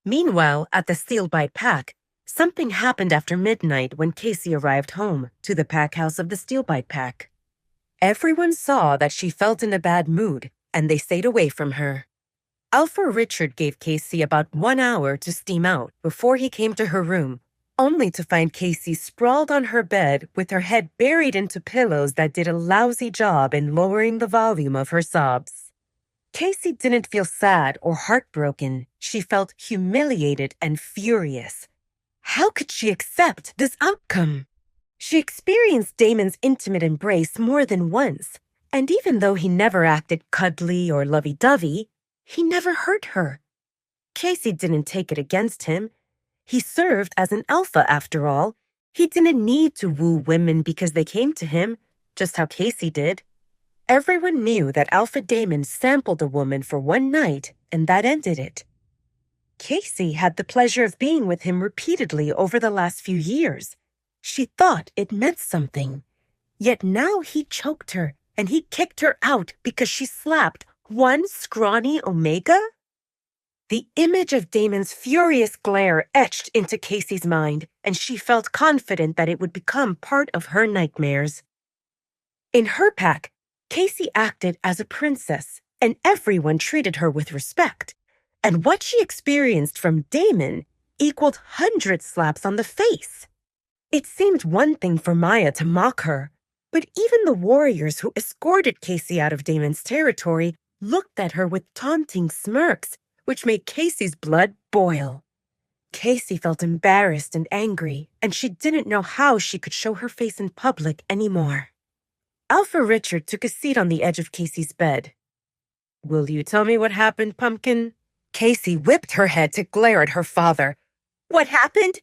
Meanwhile, at the Steelbite pack, something happened after midnight when Cassie arrived home to the pack house of the Steelbite pack. Everyone saw that she felt in a bad mood, and they stayed away from her. Alpha Richard gave Cassie about 1 hour to steam out before he came to her room, only to find Cassie sprawled on her bed with her head buried into pillows that did a lousy job in lowering the volume of her sobs. Cassie didn't feel sad or heartbroken. She felt humiliated and furious. How could she accept this outcome? She experienced Damon's intimate embrace more than once, and even though he never acted cuddly or lovey-dovey, he never hurt her. Cassie didn't take it against him. He served as an alpha after all. He didn't need to woo women because they came to him, just how Cassie did. Everyone knew that Alpha Damon sampled a woman for one night, and that ended it. Cassie had the pleasure of being with him repeatedly over the last few years. She thought it meant something. Yet now he choked her, and he kicked her out because she slapped one scrawny Omega? The image of Damon's furious glare etched into Cassie's mind, and she felt confident that it would become part of her nightmares. In her pack, Cassie acted as a princess, and everyone treated her with respect. And what she experienced from Damon equaled 100 slaps on the face. It seemed one thing for Maya to mock her, but even the warriors who escorted Cassie out of Damon's territory looked at her with taunting smirks, which made Cassie's blood boil. Cassie felt embarrassed and angry, and she didn't know how she could show her face in public anymore. Alpha Richard took a seat on the edge of Cassie's bed. "Will you tell me what happened, Pumpkin?" Cassie whipped her head to glare at her father. "What happened?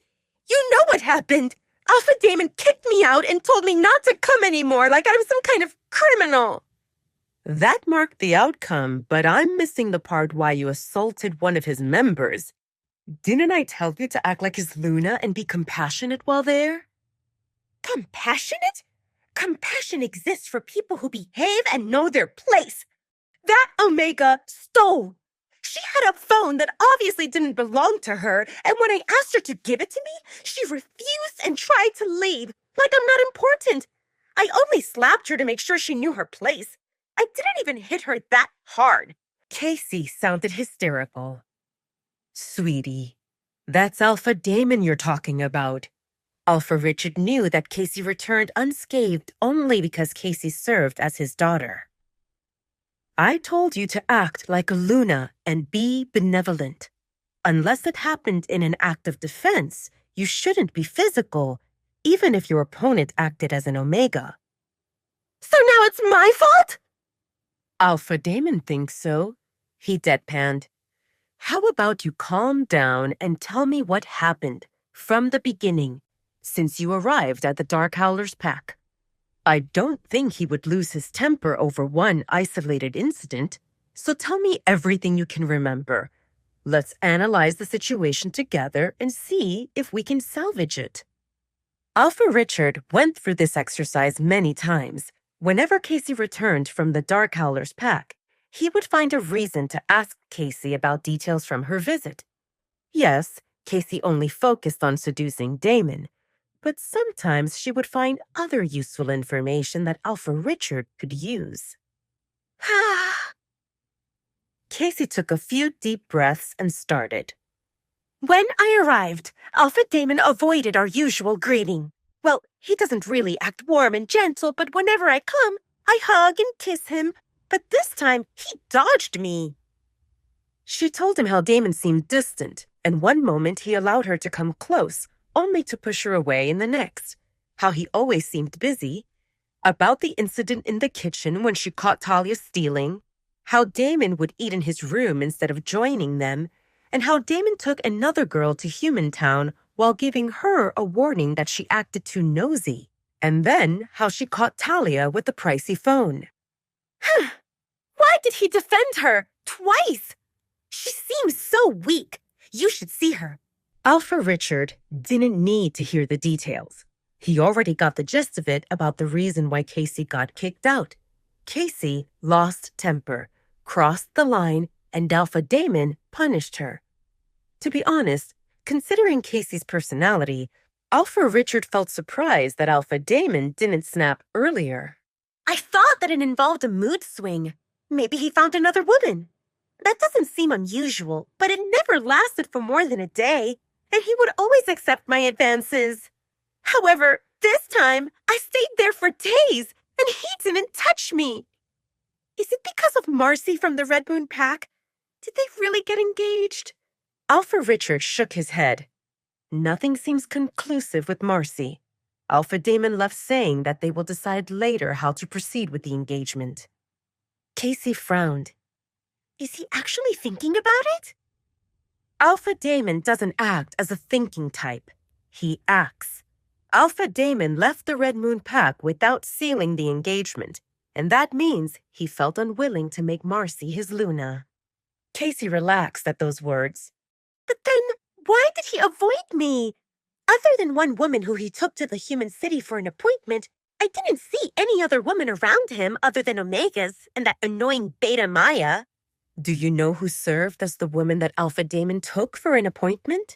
You know what happened! Alpha Damon kicked me out and told me not to come anymore, like I'm some kind of criminal." "That marked the outcome, but I'm missing the part why you assaulted one of his members. Didn't I tell you to act like his Luna and be compassionate while there?" "Compassionate? Compassion exists for people who behave and know their place. That Omega stole. She had a phone that obviously didn't belong to her, and when I asked her to give it to me, she refused and tried to leave, like I'm not important. I only slapped her to make sure she knew her place. I didn't even hit her that hard." Cassie sounded hysterical. "Sweetie, that's Alpha Damon you're talking about." Alpha Richard knew that Cassie returned unscathed only because Cassie served as his daughter. "I told you to act like a Luna and be benevolent. Unless it happened in an act of defense, you shouldn't be physical, even if your opponent acted as an Omega." "So now it's my fault?" "Alpha Damon thinks so," he deadpanned. "How about you calm down and tell me what happened from the beginning, since you arrived at the Dark Howlers pack? I don't think he would lose his temper over one isolated incident, so tell me everything you can remember. Let's analyze the situation together and see if we can salvage it." Alpha Richard went through this exercise many times. Whenever Cassie returned from the Dark Howlers pack, he would find a reason to ask Cassie about details from her visit. Yes, Cassie only focused on seducing Damon, but sometimes she would find other useful information that Alpha Richard could use. Cassie took a few deep breaths and started. "When I arrived, Alpha Damon avoided our usual greeting. Well, he doesn't really act warm and gentle, but whenever I come, I hug and kiss him. But this time, he dodged me." She told him how Damon seemed distant, and one moment he allowed her to come close, only to push her away in the next, how he always seemed busy, about the incident in the kitchen when she caught Talia stealing, how Damon would eat in his room instead of joining them, and how Damon took another girl to Humantown while giving her a warning that she acted too nosy, and then how she caught Talia with the pricey phone. Why did he defend her twice? She seems so weak. You should see her. Alpha Richard didn't need to hear the details. He already got the gist of it about the reason why Cassie got kicked out. Cassie lost temper, crossed the line, and Alpha Damon punished her. To be honest, considering Casey's personality, Alpha Richard felt surprised that Alpha Damon didn't snap earlier. I thought that it involved a mood swing. Maybe he found another woman. That doesn't seem unusual, but it never lasted for more than a day, and he would always accept my advances. However, this time, I stayed there for days, and he didn't touch me. Is it because of Marcy from the Red Moon Pack? Did they really get engaged? Alpha Richard shook his head. Nothing seems conclusive with Marcy. Alpha Damon left saying that they will decide later how to proceed with the engagement. Casey frowned. Is he actually thinking about it? Alpha Damon doesn't act as a thinking type. He acts. Alpha Damon left the Red Moon Pack without sealing the engagement, and that means he felt unwilling to make Marcy his Luna. Casey relaxed at those words. But then, why did he avoid me? Other than one woman who he took to the human city for an appointment, I didn't see any other woman around him other than Omega's and that annoying Beta Maya. Do you know who served as the woman that Alpha Damon took for an appointment?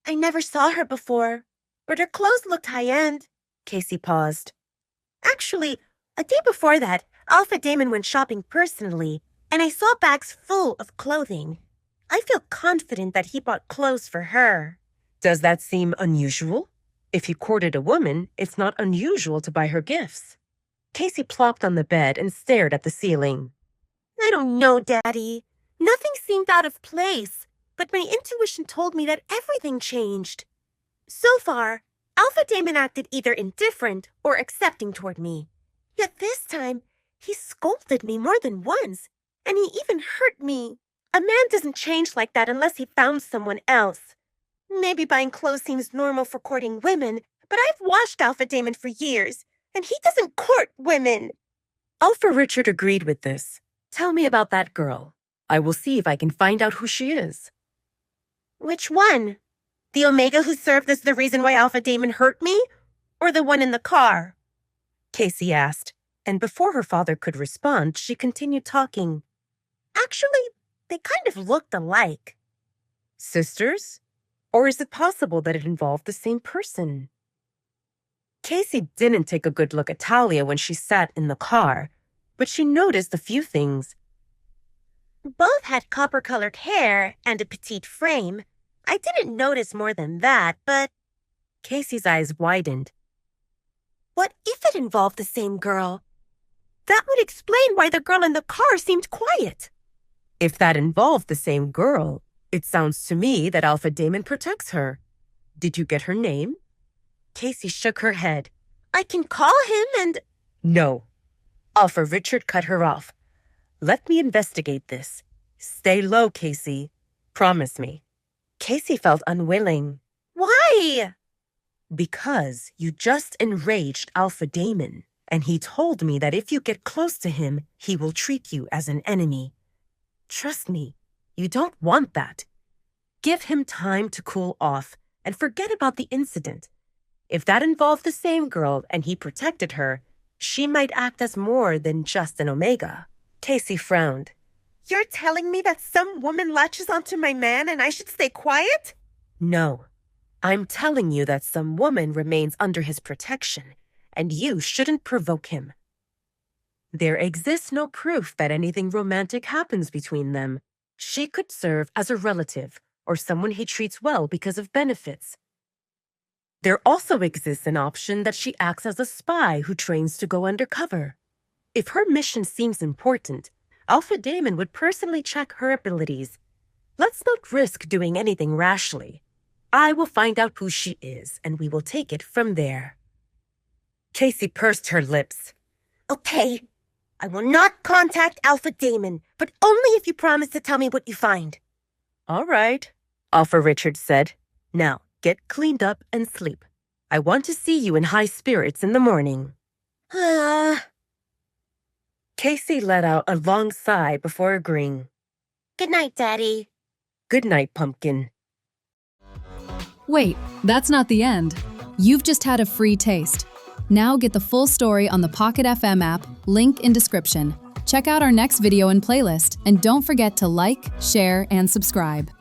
I never saw her before, but her clothes looked high-end. Casey paused. Actually, a day before that, Alpha Damon went shopping personally, and I saw bags full of clothing. I feel confident that he bought clothes for her. Does that seem unusual? If he courted a woman, it's not unusual to buy her gifts. Casey plopped on the bed and stared at the ceiling. I don't know, Daddy. Nothing seemed out of place, but my intuition told me that everything changed. So far, Alpha Damon acted either indifferent or accepting toward me. Yet this time, he scolded me more than once, and he even hurt me. A man doesn't change like that unless he found someone else. Maybe buying clothes seems normal for courting women, but I've watched Alpha Damon for years, and he doesn't court women. Alpha Richard agreed with this. Tell me about that girl. I will see if I can find out who she is. Which one? The Omega who served as the reason why Alpha Damon hurt me? Or the one in the car? Casey asked, and before her father could respond, she continued talking. Actually, they kind of looked alike. Sisters? Or is it possible that it involved the same person? Casey didn't take a good look at Talia when she sat in the car, but she noticed a few things. Both had copper-colored hair and a petite frame. I didn't notice more than that, but... Casey's eyes widened. What if it involved the same girl? That would explain why the girl in the car seemed quiet. If that involved the same girl, it sounds to me that Alpha Damon protects her. Did you get her name? Casey shook her head. I can call him and... No. Alpha Richard cut her off. Let me investigate this. Stay low, Casey. Promise me. Casey felt unwilling. Why? Because you just enraged Alpha Damon, and he told me that if you get close to him, he will treat you as an enemy. Trust me, you don't want that. Give him time to cool off and forget about the incident. If that involved the same girl and he protected her, she might act as more than just an Omega. Casey frowned. You're telling me that some woman latches onto my man and I should stay quiet? No. I'm telling you that some woman remains under his protection, and you shouldn't provoke him. There exists no proof that anything romantic happens between them. She could serve as a relative or someone he treats well because of benefits. There also exists an option that she acts as a spy who trains to go undercover. If her mission seems important, Alpha Damon would personally check her abilities. Let's not risk doing anything rashly. I will find out who she is, and we will take it from there. Casey pursed her lips. Okay, I will not contact Alpha Damon, but only if you promise to tell me what you find. All right, Alpha Richard said. Now, get cleaned up and sleep. I want to see you in high spirits in the morning. Casey let out a long sigh before agreeing. Good night, Daddy. Good night, Pumpkin. Wait, that's not the end. You've just had a free taste. Now get the full story on the Pocket FM app, link in description. Check out our next video and playlist, and don't forget to like, share, and subscribe.